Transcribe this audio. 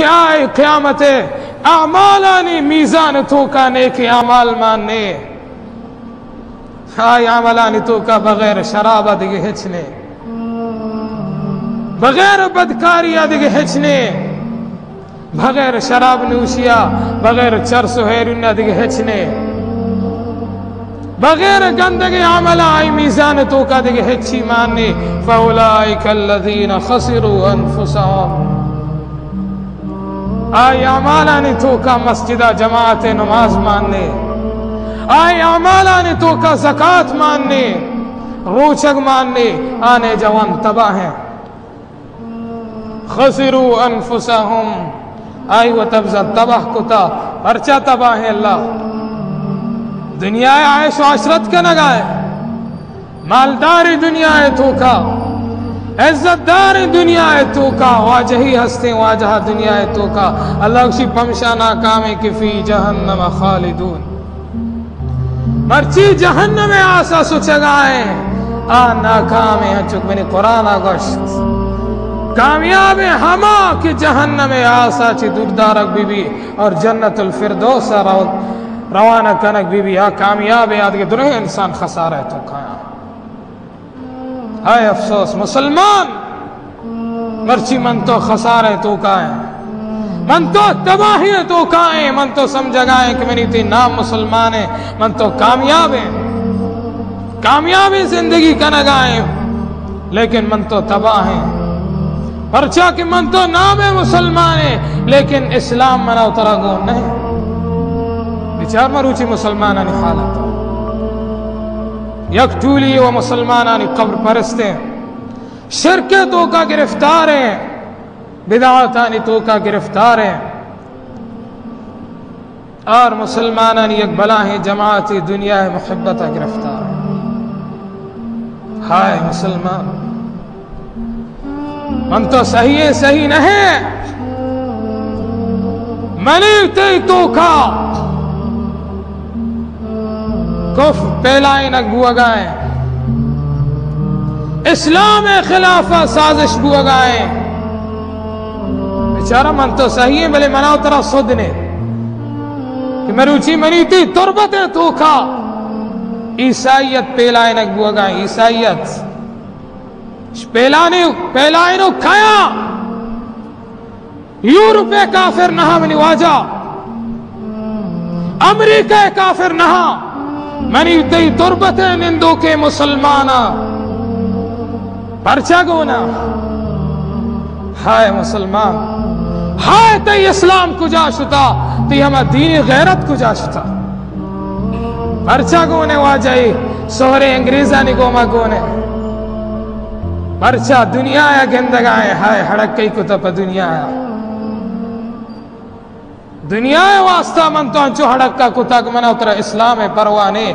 کیا قیامت اعمالانی میزان تو کا نیک اعمال ماننے ہائے عملانی تو کا بغیر شراب دیگه ہچنے بغیر بدکاری دیگه ہچنے بغیر شراب نوشیا بغیر چرس و ہیرون دیگه ہچنے بغیر گندگی عمل آئی میزان تو کا دیگه ہچی ماننے فاولائک الذین خسروا انفسهم آئی اعمالانی تو کا مسجدہ جماعت نماز ماننے آئی اعمالانی تو کا زکاة ماننے روچگ ماننے آنے جوان تباہ ہیں خسروا انفسهم آئی و تبزہ تباہ کتا پرچہ تباہ ہے اللہ دنیا عیش و عشرت کا نگائے مالداری دنیا تو کا عزت داری دنیا تو کا واجہی ہستے واجہ دنیا تو کا اللہ کشی پمشا ناکامے کی فی جہنم خالدون مرچی جہنم آسا سچگائیں ناکامے ہیں چک میں نے قرآن گوشت کامیاب ہما کہ جہنم آسا چی دردارک بی بی اور جنت الفردوس روانہ کنک بی بی کامیاب آدھے درہ انسان خسارہ تو کھایا ہائے افسوس مسلمان مرچی من تو خسارہ تو کھائیں من تو تباہی تو کھائیں من تو سمجھگائیں کہ منی تی نام مسلمان ہے من تو کامیاب ہے کامیابی زندگی کا نگائیں لیکن من تو تباہ ہے پرچا کہ من تو نام مسلمان ہے لیکن اسلام منا اترا گو نہیں بچار مروچی مسلمانانی حالت یک ٹولی و مسلمانانی قبر پرستے شرک تو کا گرفتار ہیں بدعاتانی تو کا گرفتار ہیں اور مسلمانانی یک بلا ہیں جماعتی دنیا محبت گرفتار ہیں ہائے مسلمان من تو صحیح ہے صحیح نہیں منی تی تو کا کفر پہلائیں نک بوگائیں اسلام خلافہ سازش بوگائیں بیچارہ من تو صحیح ہے بلے مناو ترہ صدنے کہ مروچی منی تی تربت تو کا عیسائیت پہلائیں نک بوگائیں عیسائیت پہلائیں نو کھایا یورپ کافر نہا منی واجہ امریکہ کافر نہا منی تی تربت نندو کے مسلمانا پرچا گونا ہائے مسلمان ہائے تی اسلام کجا شتا تی ہمیں دین غیرت کجا شتا پرچا گونے واجہی سہرے انگریزانی گوما گونے پرچا دنیا یا گندگائیں ہائے ہڑک کئی کتا پا دنیا یا دنیا واسطہ من تو انچو ہڑک کا کتا کہ منہ اترا اسلام پروانے